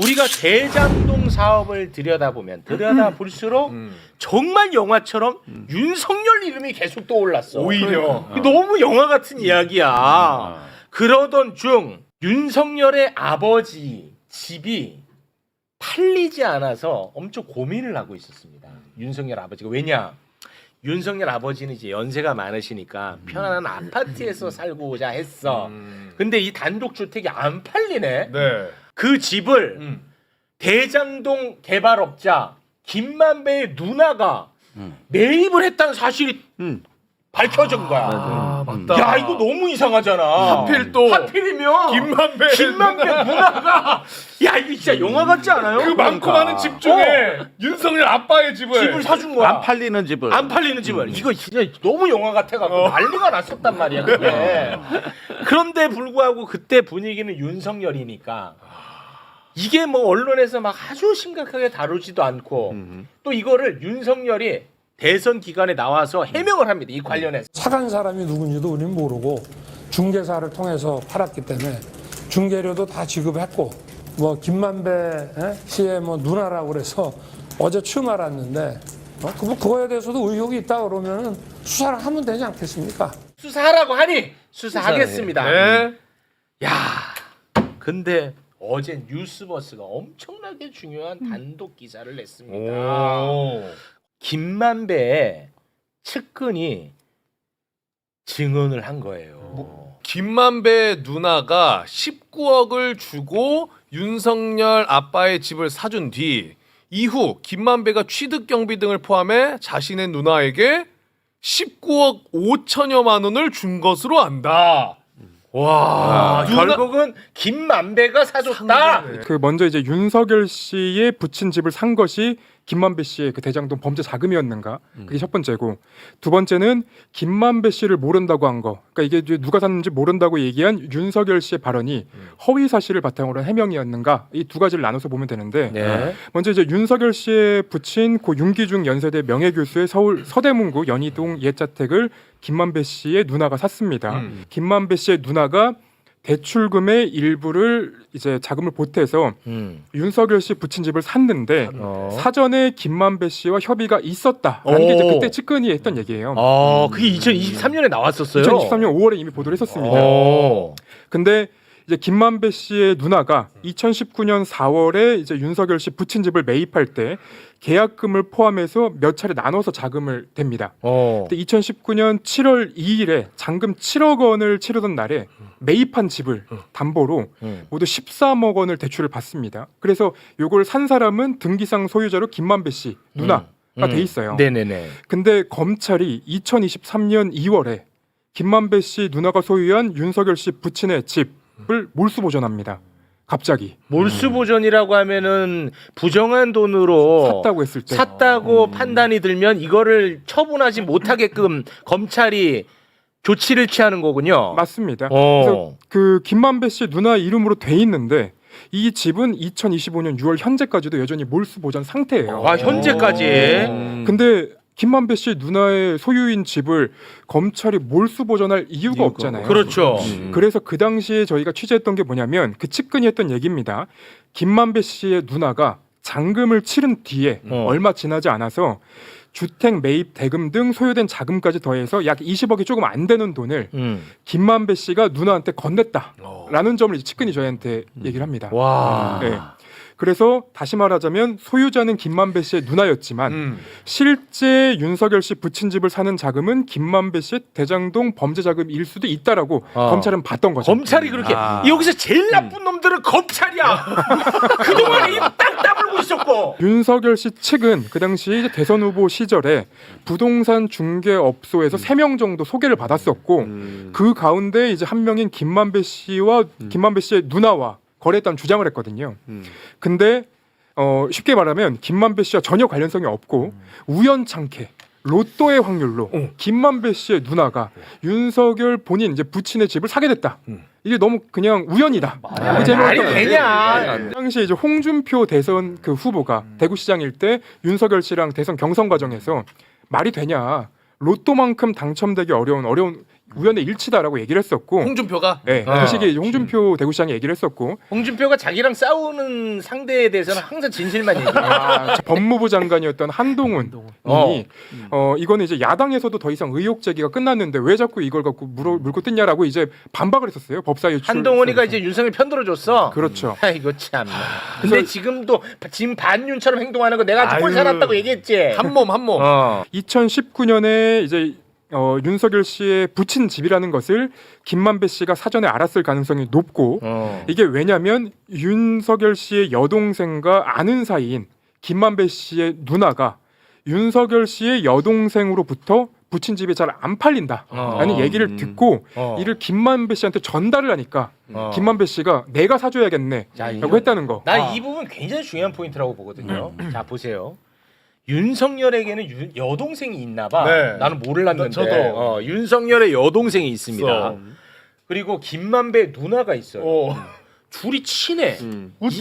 우리가 대장동 사업을 들여다볼수록 정말 영화처럼 윤석열 이름이 계속 떠올랐어. 오히려 너무 영화 같은 이야기야. 그러던 중 윤석열의 아버지 집이 팔리지 않아서 엄청 고민을 하고 있었습니다. 윤석열 아버지가. 왜냐? 윤석열 아버지는 이제 연세가 많으시니까 편안한 아파트에서 살고자 했어. 근데 이 단독주택이 안 팔리네. 네. 그 집을 대장동 개발업자 김만배의 누나가 매입을 했다는 사실이 밝혀진 거야. 아, 맞다. 야, 이거 너무 이상하잖아. 하필이면 김만배 누나가 야, 이거 진짜 영화 같지 않아요? 그 많고 많은 집 중에 윤석열 아빠의 집을 사준 거야. 안 팔리는 집을. 이거 진짜 너무 영화 같아갖고 난리가 났었단 말이야. 그게. 그런데 불구하고 그때 분위기는 윤석열이니까 이게 뭐 언론에서 막 아주 심각하게 다루지도 않고 또 이거를 윤석열이 대선 기간에 나와서 해명을 합니다. 이 관련해서. 사간 사람이 누군지도 우리는 모르고 중개사를 통해서 팔았기 때문에 중개료도 다 지급했고 뭐 김만배 씨의 뭐 누나라고 그래서 어제 처음 알았는데 그거에 대해서도 의혹이 있다 그러면은 수사를 하면 되지 않겠습니까? 수사하라고 하니 수사하겠습니다. 네. 야, 근데 어제 뉴스버스가 엄청나게 중요한 단독 기사를 냈습니다. 오. 김만배의 측근이 증언을 한 거예요. 김만배 누나가 19억을 주고 윤석열 아빠의 집을 사준 뒤 이후 김만배가 취득 경비 등을 포함해 자신의 누나에게 19억 5천여만 원을 준 것으로 안다. 와, 누나- 결국은 김만배가 사줬다. 그 먼저 이제 윤석열 씨의 부친 집을 산 것이 김만배 씨의 그 대장동 범죄 자금이었는가? 그게 첫 번째고, 두 번째는 김만배 씨를 모른다고 한 거. 그러니까 이게 이제 누가 샀는지 모른다고 얘기한 윤석열 씨의 발언이 허위 사실을 바탕으로 한 해명이었는가? 이 두 가지를 나눠서 보면 되는데, 네. 먼저 이제 윤석열 씨의 부친 고 윤기중 연세대 명예교수의 서울 서대문구 연희동 옛자택을 김만배 씨의 누나가 샀습니다. 김만배 씨의 누나가 대출금의 일부를 이제 자금을 보태서 윤석열 씨 부친 집을 샀는데 사전에 김만배 씨와 협의가 있었다라는 게 이제 그때 측근이 했던 얘기예요. 그게 2023년에 나왔었어요. 2023년 5월에 이미 보도를 했었습니다. 근데 이제 김만배 씨의 누나가 2019년 4월에 이제 윤석열 씨 부친 집을 매입할 때 계약금을 포함해서 몇 차례 나눠서 자금을 댑니다. 근데 2019년 7월 2일에 잔금 7억 원을 치르던 날에 매입한 집을 담보로 모두 13억 원을 대출을 받습니다. 그래서 요걸 산 사람은 등기상 소유자로 김만배 씨 누나가 돼 있어요. 네네네. 근데 검찰이 2023년 2월에 김만배 씨 누나가 소유한 윤석열 씨 부친의 집을 몰수 보존합니다. 갑자기 몰수 보존이라고 하면은 부정한 돈으로 샀다고 했을 때 샀다고 판단이 들면 이거를 처분하지 못하게끔 검찰이 조치를 취하는 거군요. 맞습니다. 그래서 그 김만배 씨 누나 이름으로 돼 있는데 이 집은 2025년 6월 현재까지도 여전히 몰수 보존 상태예요. 아, 현재까지. 근데 김만배 씨 누나의 소유인 집을 검찰이 몰수 보존할 이유가 없잖아요. 그렇죠. 그래서 그 당시에 저희가 취재했던 게 뭐냐면 그 측근이 했던 얘기입니다. 김만배 씨의 누나가 잔금을 치른 뒤에 얼마 지나지 않아서 주택 매입 대금 등 소요된 자금까지 더해서 약 20억이 조금 안 되는 돈을 김만배 씨가 누나한테 건넸다라는 점을 이제 측근이 저희한테 얘기를 합니다. 와. 네. 그래서 다시 말하자면 소유자는 김만배 씨의 누나였지만 실제 윤석열 씨 부친 집을 사는 자금은 김만배 씨의 대장동 범죄 자금일 수도 있다라고 검찰은 봤던 거죠. 검찰이 그렇게 여기서 제일 나쁜 놈들은 검찰이야. 그동안 입 딱 다물고 있었고. 윤석열 씨 측은 그 당시 이제 대선 후보 시절에 부동산 중개업소에서 3명 정도 소개를 받았었고 그 가운데 이제 한 명인 김만배 씨와 김만배 씨의 누나와 거래했다는 주장을 했거든요. 근데 쉽게 말하면 김만배 씨와 전혀 관련성이 없고 우연찮게 로또의 확률로 김만배 씨의 누나가 윤석열 본인 이제 부친의 집을 사게 됐다. 이게 너무 그냥 우연이다. 말이 되냐? 그 당시에 이제 홍준표 대선 그 후보가 대구시장일 때 윤석열 씨랑 대선 경선 과정에서 말이 되냐? 로또만큼 당첨되기 어려운 우연의 일치다라고 얘기를 했었고, 홍준표가 네, 그 시기에 홍준표 대구시장이 얘기를 했었고, 홍준표가 자기랑 싸우는 상대에 대해서는 항상 진실만 얘기해요. 법무부 장관이었던 한동훈이 이거는 이제 야당에서도 더 이상 의혹 제기가 끝났는데 왜 자꾸 이걸 갖고 물고 뜯냐라고 이제 반박을 했었어요. 법사 유출. 한동훈이가 이제 윤석열 편들어줬어. 그렇죠. 아이고 참. 근데 지금도 지금 반윤처럼 행동하는 거 내가 아주 꼴 살았다고 얘기했지. 한 몸. 2019년에 이제 윤석열 씨의 부친 집이라는 것을 김만배 씨가 사전에 알았을 가능성이 높고 이게 왜냐하면 윤석열 씨의 여동생과 아는 사이인 김만배 씨의 누나가 윤석열 씨의 여동생으로부터 부친 집이 잘 안 팔린다라는 얘기를 듣고 이를 김만배 씨한테 전달을 하니까 김만배 씨가 내가 사줘야겠네라고 했다는 거. 난 이 부분 굉장히 중요한 포인트라고 보거든요. 자 보세요. 윤석열에게는 여동생이 있나 봐. 네. 나는 몰랐는데. 저도. 윤석열의 여동생이 있습니다. 있어. 그리고 김만배 누나가 있어요. 어. 둘이 친해.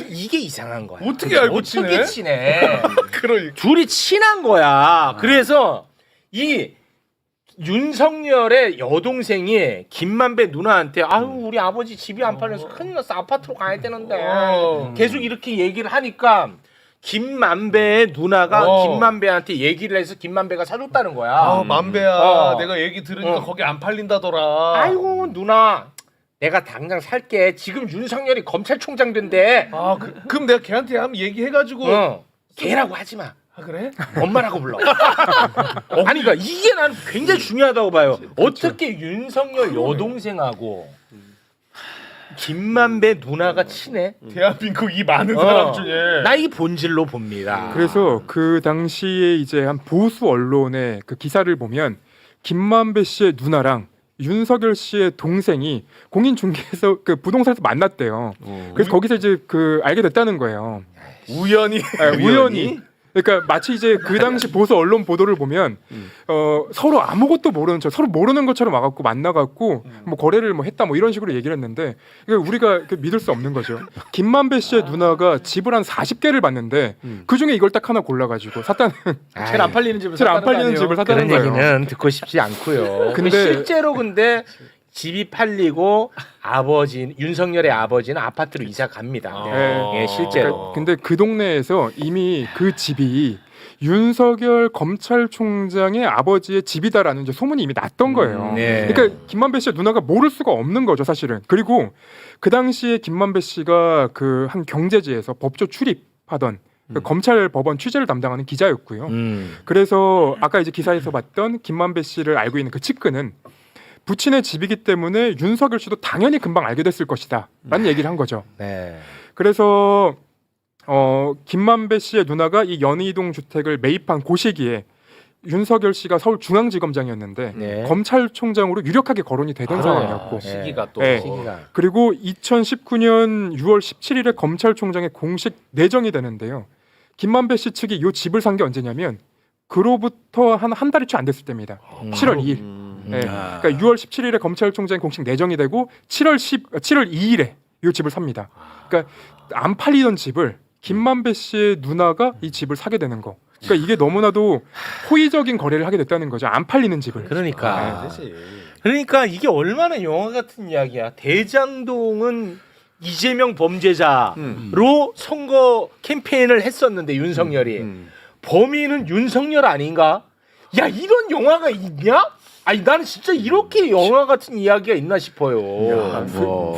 이게 이상한 거야. 어떻게 알고 어떻게 친해? 그러니까. 둘이 친한 거야. 그래서 이 윤석열의 여동생이 김만배 누나한테 아유 우리 아버지 집이 안 팔려서 큰일 났어. 아파트로 가야 되는데 계속 이렇게 얘기를 하니까 김만배의 누나가 김만배한테 얘기를 해서 김만배가 사줬다는 거야. 아, 만배야. 내가 얘기 들으니까 거기 안 팔린다더라. 아이고 누나 내가 당장 살게. 지금 윤석열이 검찰총장 된대. 아, 그럼 내가 걔한테 한번 얘기해가지고. 걔라고 하지 마. 아, 그래? 엄마라고 불러. 아니 그러니까 이게 난 굉장히 중요하다고 봐요. 어떻게 윤석열 여동생하고 김만배 누나가 친해? 대한민국 이 많은 사람 중에. 나 이 본질로 봅니다. 그래서 그 당시에 이제 한 보수 언론의 그 기사를 보면 김만배 씨의 누나랑 윤석열 씨의 동생이 공인중개에서 그 부동산에서 만났대요. 그래서 거기서 이제 그 알게 됐다는 거예요. 우연히. 우연히. 그러니까 마치 이제 그 당시 보수 언론 보도를 보면 서로 아무것도 모르는 서로 모르는 것처럼 와갖고 만나갖고 뭐 거래를 뭐 했다 뭐 이런 식으로 얘기를 했는데 우리가 믿을 수 없는 거죠. 김만배 씨의 누나가 집을 한 40개를 봤는데 그 중에 이걸 딱 하나 골라가지고 샀다는. 제일 안 팔리는 집을 제일 안 팔리는 집을 샀다는 그런 거예요. 얘기는 듣고 싶지 않고요. 근데 실제로 근데 집이 팔리고 아버지 윤석열의 아버지는 아파트로 이사 갑니다. 예, 실제로. 근데 그 동네에서 이미 그 집이 윤석열 검찰총장의 아버지의 집이다라는 이제 소문이 이미 났던 거예요. 네. 그러니까 김만배 씨의 누나가 모를 수가 없는 거죠, 사실은. 그리고 그 당시에 김만배 씨가 그 한 경제지에서 법조 출입하던 그 검찰 법원 취재를 담당하는 기자였고요. 그래서 아까 이제 기사에서 봤던 김만배 씨를 알고 있는 그 측근은 부친의 집이기 때문에 윤석열 씨도 당연히 금방 알게 됐을 것이다라는 얘기를 한 거죠. 네. 그래서 김만배 씨의 누나가 이 연희동 주택을 매입한 그 시기에 윤석열 씨가 서울중앙지검장이었는데 네. 검찰총장으로 유력하게 거론이 되던 상황이었고 시기가 또. 네. 시기가. 그리고 2019년 6월 17일에 검찰총장에 공식 내정이 되는데요. 김만배 씨 측이 이 집을 산 게 언제냐면 그로부터 한 달이 채 안 됐을 때입니다. 7월 2일. 네. 그러니까 6월 17일에 검찰총장이 공식 내정이 되고 7월 2일에 이 집을 삽니다. 그러니까 안 팔리던 집을 김만배 씨의 누나가 이 집을 사게 되는 거. 그러니까 이게 너무나도 호의적인 거래를 하게 됐다는 거죠. 안 팔리는 집을. 그러니까. 그러니까 이게 얼마나 영화 같은 이야기야. 대장동은 이재명 범죄자로 선거 캠페인을 했었는데 윤석열이 범인은 윤석열 아닌가? 야 이런 영화가 있냐? 아니 나는 진짜 이렇게 영화 같은 이야기가 있나 싶어요.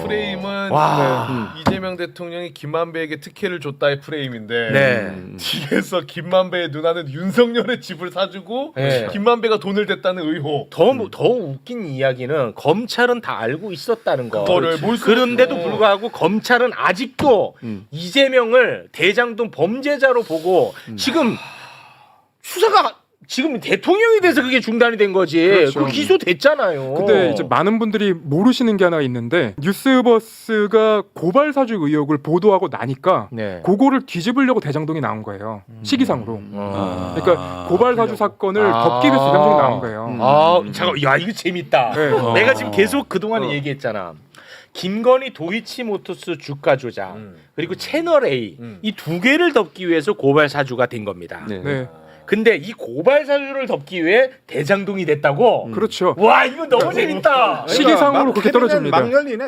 프레임은 와. 이재명 대통령이 김만배에게 특혜를 줬다의 프레임인데 네. 뒤에서 김만배의 누나는 윤석열의 집을 사주고 네. 김만배가 돈을 댔다는 의혹. 더 웃긴 이야기는 검찰은 다 알고 있었다는 거. 그거를 볼 수- 그런데도 불구하고 검찰은 아직도 이재명을 대장동 범죄자로 보고 지금 수사가 지금 대통령이 돼서 그게 중단이 된 거지. 그렇죠. 그 기소됐잖아요. 근데 이제 많은 분들이 모르시는 게 하나 있는데 뉴스버스가 고발 사주 의혹을 보도하고 나니까 네. 그거를 뒤집으려고 대장동이 나온 거예요. 시기상으로. 그러니까 고발 사주 사건을 덮기 위해서 대장동이 나온 거예요. 잠깐, 야 이거 재밌다. 네. 내가 지금 계속 그 동안에 얘기했잖아. 김건희 도이치모터스 주가 조작 그리고 채널 A 이 두 개를 덮기 위해서 고발 사주가 된 겁니다. 네. 근데 이 고발 사유를 덮기 위해 대장동이 됐다고. 그렇죠. 와 이거 너무 재밌다. 시기상으로 그렇게 떨어집니다. 막 열리네.